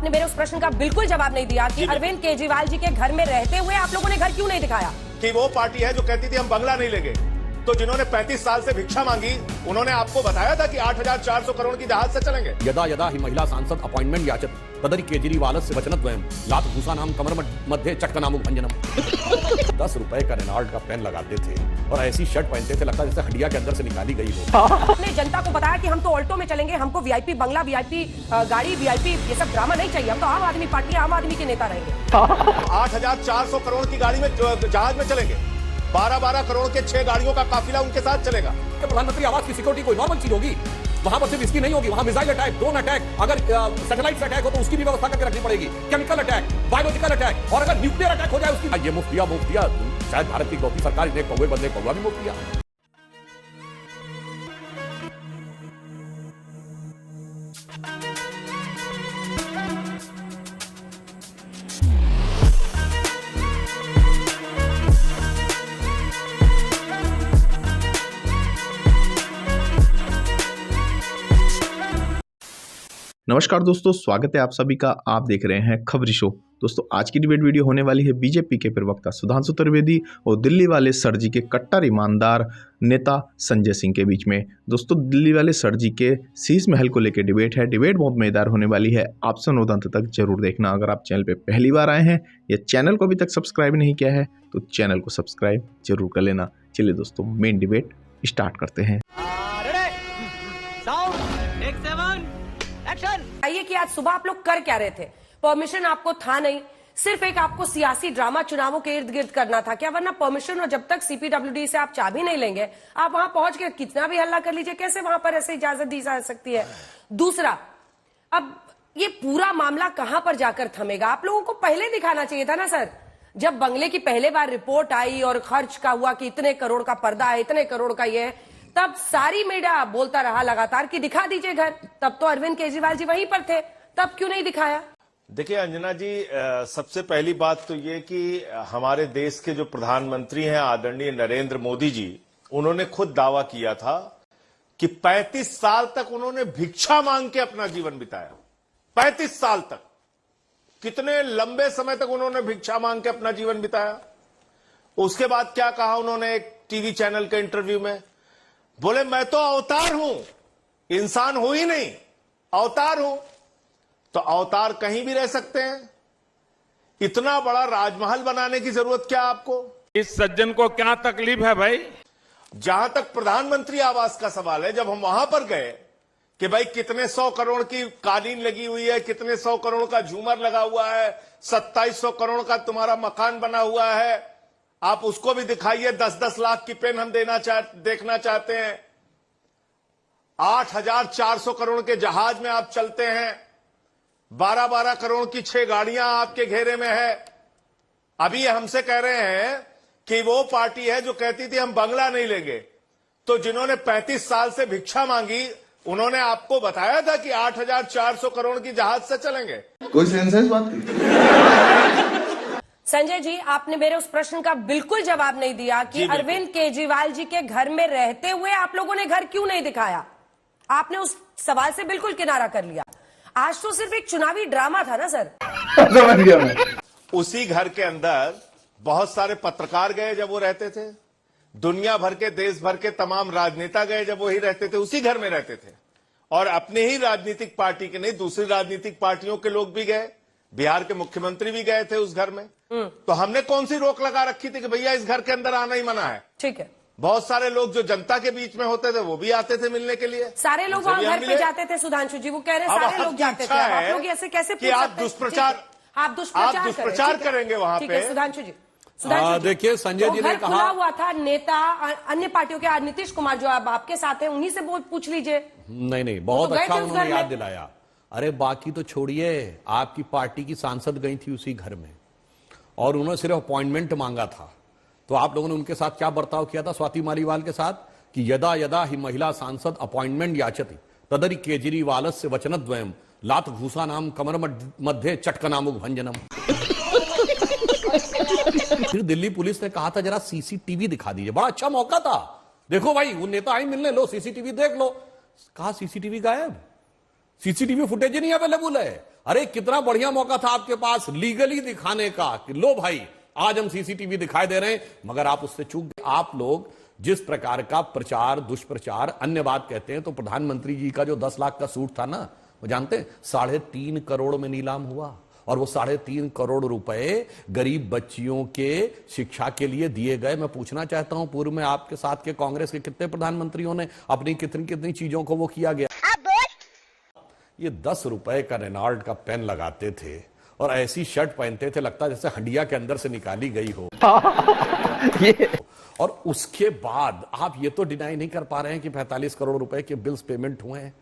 आपने मेरे उस प्रश्न का बिल्कुल जवाब नहीं दिया कि अरविंद केजरीवाल जी के घर में रहते हुए आप लोगों ने घर क्यों नहीं दिखाया। कि वो पार्टी है जो कहती थी हम बंगला नहीं लेंगे, तो जिन्होंने 35 साल से भिक्षा मांगी उन्होंने आपको बताया था कि 8,400 करोड़ की जहाज से चलेंगे। यदा यदा ही महिला सांसद अपॉइंटमेंट याचत तदरी केजरीवालस्य वचनद्वयम् लात भूषाणां कमर मध्ये चक्कनामु भंजनम। 10 रुपए का रेनॉल्ट का पेन लगाते थे और ऐसी शर्ट पहनते थे लगता जैसे हड्डिया के अंदर से निकाली गई हो। आपने जनता को बताया कि हम तो ऑल्टो में चलेंगे, हमको वीआईपी बंगला, वीआईपी गाड़ी, वीआईपी ये सब ड्रामा नहीं चाहिए, हम तो आम आदमी पार्टी, आम आदमी के नेता रहेंगे। 8,400 करोड़ की गाड़ी में जहाज में चलेंगे, 12-12 करोड़ के 6 गाड़ियों का काफिला उनके साथ चलेगा। प्रधानमंत्री आवास की सिक्योरिटी कोई नॉर्मल चीज होगी? वहां पर सिर्फ इसकी नहीं होगी, वहां मिसाइल अटैक, ड्रोन अटैक, अगर सैटेलाइट अटैक हो तो उसकी भी व्यवस्था करके रखनी पड़ेगी, केमिकल अटैक, बायोलॉजिकल अटैक, और अगर न्यूक्लियर अटैक हो जाए उसकी ये मुफ्त दिया शायद भारत की गौती सरकार ने कौवे बदले कौवा भी मुफ्त दिया। नमस्कार दोस्तों, स्वागत है आप सभी का। आप देख रहे हैं खबरी शो। दोस्तों आज की डिबेट वीडियो होने वाली है बीजेपी के प्रवक्ता सुधांशु त्रिवेदी और दिल्ली वाले सर जी के कट्टर ईमानदार नेता संजय सिंह के बीच में। दोस्तों दिल्ली वाले सर जी के शीश महल को लेकर डिबेट है। डिबेट बहुत मजेदार होने वाली है, आप सुनो अंत तक जरूर देखना। अगर आप चैनल पे पहली बार आए हैं या चैनल को अभी तक सब्सक्राइब नहीं किया है तो चैनल को सब्सक्राइब जरूर कर लेना। चलिए दोस्तों मेन डिबेट स्टार्ट करते हैं। आइए कि आज सुबह आप लोग कर क्या रहे थे। परमिशन आपको था नहीं, सिर्फ एक आपको सियासी ड्रामा चुनावों के इर्द गिर्द करना था क्या? वरना परमिशन, और जब तक सीपीडब्ल्यूडी से आप चाबी नहीं लेंगे आप वहां पहुंच के कितना भी हल्ला कर लीजिए, कैसे वहां पर ऐसे इजाजत दी जा सकती है? दूसरा, अब ये पूरा मामला कहां पर जाकर थमेगा? आप लोगों को पहले दिखाना चाहिए था ना सर। जब बंगले की पहले बार रिपोर्ट आई और खर्च का हुआ कि इतने करोड़ का पर्दा है, इतने करोड़ का ये है, तब सारी मीडिया बोलता रहा लगातार कि दिखा दीजिए घर। तब तो अरविंद केजरीवाल जी वहीं पर थे, तब क्यों नहीं दिखाया? देखिए अंजना जी, सबसे पहली बात तो ये कि हमारे देश के जो प्रधानमंत्री हैं आदरणीय नरेंद्र मोदी जी, उन्होंने खुद दावा किया था कि 35 साल तक उन्होंने भिक्षा मांग के अपना जीवन बिताया। 35 साल तक, कितने लंबे समय तक उन्होंने भिक्षा मांग के अपना जीवन बिताया। उसके बाद क्या कहा उन्होंने एक टीवी चैनल के इंटरव्यू में? बोले मैं तो अवतार हूं, इंसान हूं ही नहीं, अवतार हूं। तो अवतार कहीं भी रह सकते हैं, इतना बड़ा राजमहल बनाने की जरूरत क्या आपको? इस सज्जन को क्या तकलीफ है भाई? जहां तक प्रधानमंत्री आवास का सवाल है, जब हम वहां पर गए कि भाई कितने 100 करोड़ की कालीन लगी हुई है, कितने 100 करोड़ का झूमर लगा हुआ है, 2700 करोड़ का तुम्हारा मकान बना हुआ है, आप उसको भी दिखाइए। 10-10 लाख की पेन हम देखना चाहते हैं। 8,400 करोड़ के जहाज में आप चलते हैं, 12-12 करोड़ की 6 गाड़ियां आपके घेरे में है। अभी हमसे कह रहे हैं कि वो पार्टी है जो कहती थी हम बंगला नहीं लेंगे, तो जिन्होंने 35 साल से भिक्षा मांगी उन्होंने आपको बताया था कि 8,400 करोड़ की जहाज से चलेंगे। कोई सेंस है इस बात की? संजय जी, आपने मेरे उस प्रश्न का बिल्कुल जवाब नहीं दिया कि अरविंद केजरीवाल जी के घर में रहते हुए आप लोगों ने घर क्यों नहीं दिखाया। आपने उस सवाल से बिल्कुल किनारा कर लिया। आज तो सिर्फ एक चुनावी ड्रामा था ना सर। समझ गया मैं। उसी घर के अंदर बहुत सारे पत्रकार गए जब वो रहते थे, दुनिया भर के, देश भर के तमाम राजनेता गए जब वही रहते थे, उसी घर में रहते थे। और अपने ही राजनीतिक पार्टी के नहीं, दूसरी राजनीतिक पार्टियों के लोग भी गए, बिहार के मुख्यमंत्री भी गए थे उस घर में। तो हमने कौन सी रोक लगा रखी थी कि भैया इस घर के अंदर आना ही मना है? ठीक है। बहुत सारे लोग जो जनता के बीच में होते थे वो भी आते थे मिलने के लिए। सारे लोग वहां घर पे जाते थे सुधांशु जी, वो कह रहे हैं सारे लोग जाते थे। आप लोग ऐसे कैसे कि आप दुष्प्रचार करेंगे वहां पे? सुधांशु जी, देखिए संजय जी ने कहा, खुला हुआ था नेता अन्य पार्टियों के, नीतीश कुमार जो अब आपके साथ हैं, उन्हीं से पूछ लीजिए। नहीं बहुत अच्छा उन्होंने याद दिलाया। अरे बाकी तो छोड़िए, आपकी पार्टी की सांसद गई थी उसी घर में और उन्होंने सिर्फ अपॉइंटमेंट मांगा था। तो आप लोगों ने उनके साथ क्या बर्ताव किया था स्वाति मालीवाल के साथ कि यदा यदा ही महिला सांसद अपॉइंटमेंट याचति तदरी केजरीवालस्य वचनद्वयम् लात भूषाणां कमर मध्ये चक्कनामु भंजनम। फिर दिल्ली पुलिस ने कहा था जरा सीसीटीवी दिखा दीजिए। बड़ा अच्छा मौका था, देखो भाई वो नेता आई मिलने, लो सीसीटीवी देख लो। कहा सीसीटीवी गायब। सीसीटीवी फुटेज ही नहीं अवेलेबल है। अरे कितना बढ़िया मौका था आपके पास लीगली दिखाने का कि लो भाई आज हम सीसीटीवी दिखाई दे रहे हैं, मगर आप उससे चूक गए। आप लोग जिस प्रकार का प्रचार दुष्प्रचार अन्य बात कहते हैं, तो प्रधानमंत्री जी का जो 10 लाख का सूट था ना, वो जानते हैं 3.5 करोड़ में नीलाम हुआ, और वो 3.5 करोड़ रुपए गरीब बच्चियों के शिक्षा के लिए दिए गए। मैं पूछना चाहता हूं, पूर्व में आपके साथ के कांग्रेस के कितने प्रधानमंत्रियों ने अपनी कितनी कितनी चीजों को वो किया गया। ये 10 रुपए का रेनॉल्ट का पेन लगाते थे और ऐसी शर्ट पहनते थे, लगता जैसे हंडिया के अंदर से निकाली गई हो। और उसके बाद आप ये तो डिनाई नहीं कर पा रहे हैं कि 45 करोड़ रुपए के बिल्स पेमेंट हुए हैं,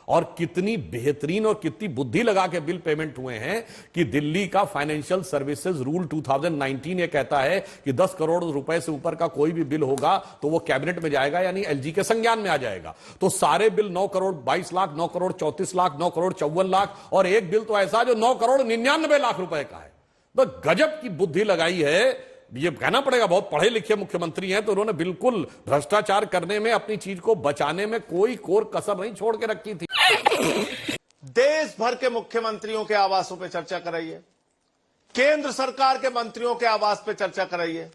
और कितनी बेहतरीन और कितनी बुद्धि लगा के बिल पेमेंट हुए हैं कि दिल्ली का फाइनेंशियल सर्विसेज रूल 2019 ये कहता है कि 10 करोड़ रुपए से ऊपर का कोई भी बिल होगा तो वो कैबिनेट में जाएगा, यानी एलजी के संज्ञान में आ जाएगा। तो सारे बिल 9 करोड़ 22 लाख, 9 करोड़ 34 लाख, 9 करोड़ 54 लाख, और एक बिल तो ऐसा जो 9 करोड़ 99 लाख रुपए का है। तो गजब की बुद्धि लगाई है। ये कहना पड़ेगा, बहुत पढ़े लिखे मुख्यमंत्री हैं, तो उन्होंने बिल्कुल भ्रष्टाचार करने में, अपनी चीज को बचाने में कोई कोर कसर नहीं छोड़ के रखी थी। देश भर के मुख्यमंत्रियों के आवासों पे चर्चा कराइए, केंद्र सरकार के मंत्रियों के आवास पे चर्चा कराइए,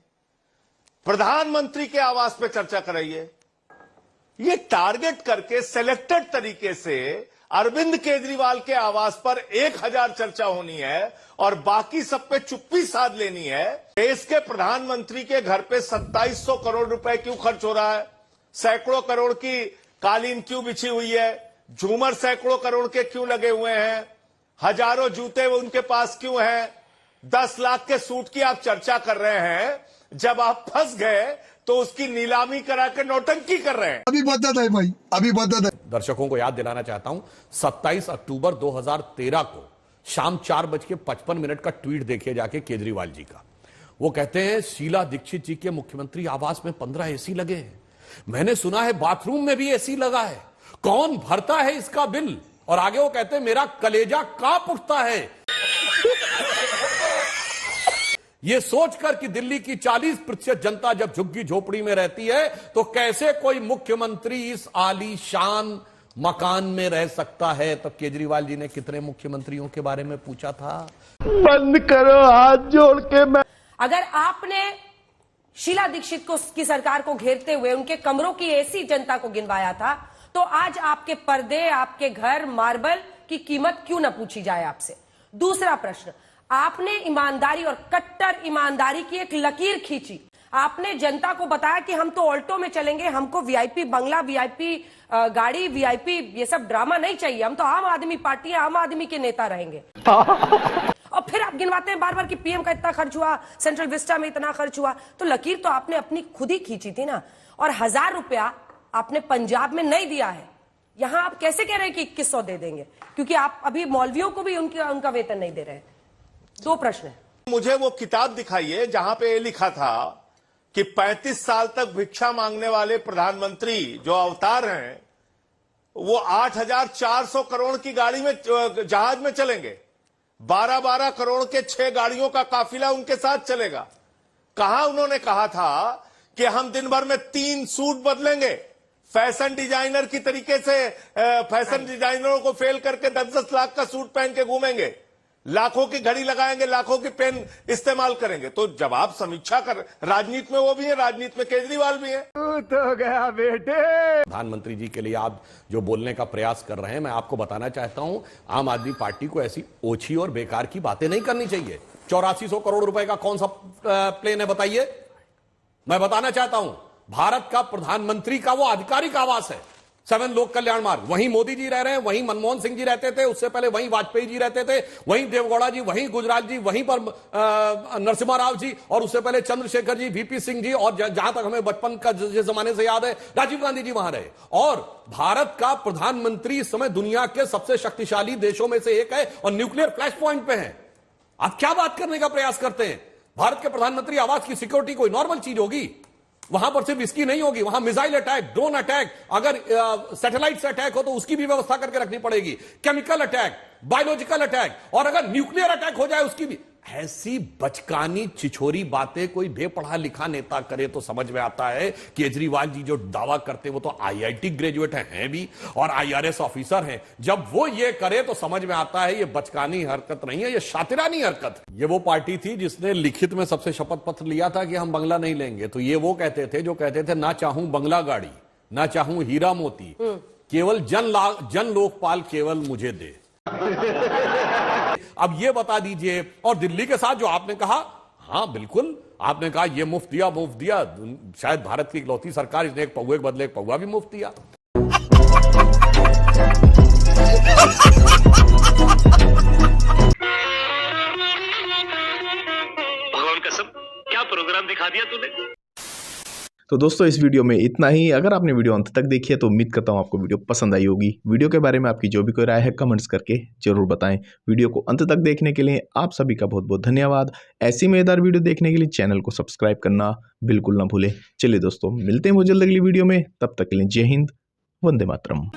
प्रधानमंत्री के आवास पे चर्चा कराइए। ये टारगेट करके सिलेक्टेड तरीके से अरविंद केजरीवाल के आवास पर 1000 चर्चा होनी है और बाकी सब पे चुप्पी साध लेनी है। देश के प्रधानमंत्री के घर पे 2700 करोड़ रुपए क्यों खर्च हो रहा है? सैकड़ों करोड़ की कालीन क्यों बिछी हुई है? झूमर सैकड़ों करोड़ के क्यों लगे हुए हैं? हजारों जूते उनके पास क्यों हैं? 10 लाख के सूट की आप चर्चा कर रहे हैं, जब आप फंस गए तो उसकी नीलामी करा के नौटंकी कर रहे हैं। अभी बदत है भाई, अभी बदत है। दर्शकों को याद दिलाना चाहता हूं, 27 अक्टूबर 2013 को शाम 4:55 का ट्वीट देखिए जाके केजरीवाल जी का। वो कहते हैं शीला दीक्षित जी के मुख्यमंत्री आवास में 15 एसी लगे हैं, मैंने सुना है बाथरूम में भी एसी लगा है, कौन भरता है इसका बिल? और आगे वो कहते हैं मेरा कलेजा कांप उठता है ये सोचकर कि दिल्ली की 40% जनता जब झुग्गी झोपड़ी में रहती है तो कैसे कोई मुख्यमंत्री इस आलीशान मकान में रह सकता है। तब केजरीवाल जी ने कितने मुख्यमंत्रियों के बारे में पूछा था? बंद करो हाथ जोड़ के। मैं अगर आपने शीला दीक्षित को की सरकार को घेरते हुए उनके कमरों की एसी जनता को गिनवाया था, तो आज आपके पर्दे, आपके घर, मार्बल की कीमत क्यों न पूछी जाए आपसे? दूसरा प्रश्न, आपने ईमानदारी और कट्टर ईमानदारी की एक लकीर खींची। आपने जनता को बताया कि हम तो ऑल्टो में चलेंगे, हमको वीआईपी बंगला, वीआईपी गाड़ी, वीआईपी ये सब ड्रामा नहीं चाहिए, हम तो आम आदमी पार्टी है, आम आदमी के नेता रहेंगे। और फिर आप गिनवाते हैं बार बार कि पीएम का इतना खर्च हुआ, सेंट्रल विस्टा में इतना खर्च हुआ। तो लकीर तो आपने अपनी खुद ही खींची थी ना। और 1000 रुपया आपने पंजाब में नहीं दिया है, यहां आप कैसे कह रहे हैं कि 2100 दे देंगे? क्योंकि आप अभी मौलवियों को भी उनका वेतन नहीं दे रहे हैं। 2 प्रश्न है। मुझे वो किताब दिखाइए जहां पे ये लिखा था कि 35 साल तक भिक्षा मांगने वाले प्रधानमंत्री जो अवतार हैं वो 8400 करोड़ की गाड़ी में, जहाज में चलेंगे। 12-12 करोड़ के 6 गाड़ियों का काफिला उनके साथ चलेगा। कहां उन्होंने कहा था कि हम दिन भर में 3 सूट बदलेंगे, फैशन डिजाइनर की तरीके से फैशन डिजाइनरों को फेल करके 10-10 लाख का सूट पहन के घूमेंगे, लाखों की घड़ी लगाएंगे, लाखों की पेन इस्तेमाल करेंगे। तो जब आप समीक्षा कर, राजनीति में वो भी है, राजनीति में केजरीवाल भी है। तो गया बेटे। प्रधानमंत्री जी के लिए आप जो बोलने का प्रयास कर रहे हैं, मैं आपको बताना चाहता हूं, आम आदमी पार्टी को ऐसी ओछी और बेकार की बातें नहीं करनी चाहिए। 8400 करोड़ रुपए का कौन सा प्लेन है बताइए? मैं बताना चाहता हूं, भारत का प्रधानमंत्री का वो आधिकारिक आवास है 7 लोक कल्याण मार्ग। वहीं मोदी जी रह रहे हैं, वहीं मनमोहन सिंह जी रहते थे, उससे पहले वहीं वाजपेयी जी रहते थे, वहीं देवगौड़ा जी, वहीं गुजराल जी, वहीं पर नरसिम्हा राव जी, और उससे पहले चंद्रशेखर जी, वीपी सिंह जी, और जहां तक हमें बचपन का जिस जमाने से याद है राजीव गांधी जी वहां रहे। और भारत का प्रधानमंत्री इस समय दुनिया के सबसे शक्तिशाली देशों में से एक है और न्यूक्लियर फ्लैश पॉइंट पे है। आप क्या बात करने का प्रयास करते हैं? भारत के प्रधानमंत्री आवास की सिक्योरिटी कोई नॉर्मल चीज होगी? वहां पर सिर्फ इसकी नहीं होगी, वहां मिसाइल अटैक, ड्रोन अटैक, अगर सैटेलाइट से अटैक हो तो उसकी भी व्यवस्था करके रखनी पड़ेगी, केमिकल अटैक, बायोलॉजिकल अटैक, और अगर न्यूक्लियर अटैक हो जाए उसकी भी। ऐसी बचकानी छिछोरी बातें कोई बेपढ़ा लिखा नेता करे तो समझ में आता है। केजरीवाल जी जो दावा करते वो तो आईआईटी ग्रेजुएट हैं भी और आईआरएस ऑफिसर हैं। जब वो ये करे तो समझ में आता है ये बचकानी हरकत नहीं है, ये शातिरानी हरकत। ये वो पार्टी थी जिसने लिखित में सबसे शपथ पत्र लिया था कि हम बंगला नहीं लेंगे। तो ये वो कहते थे जो कहते थे ना चाहूं बंगला गाड़ी, ना चाहूं हीरा मोती, केवल जन लोकपाल केवल मुझे दे। अब ये बता दीजिए, और दिल्ली के साथ जो आपने कहा, हाँ बिल्कुल आपने कहा ये मुफ्त दिया, शायद भारत की इकलौती सरकार इसने एक पौवे के बदले एक पौवा भी मुफ्त दिया। भगवान कसम क्या प्रोग्राम दिखा दिया तूने। तो दोस्तों इस वीडियो में इतना ही। अगर आपने वीडियो अंत तक देखी है तो उम्मीद करता हूँ आपको वीडियो पसंद आई होगी। वीडियो के बारे में आपकी जो भी कोई राय है कमेंट्स करके जरूर बताएं। वीडियो को अंत तक देखने के लिए आप सभी का बहुत बहुत धन्यवाद। ऐसी मजेदार वीडियो देखने के लिए चैनल को सब्सक्राइब करना बिल्कुल ना भूलें। चलिए दोस्तों मिलते हैं वो जल्द अगली वीडियो में, तब तक के लिए जय हिंद, वंदे मातरम।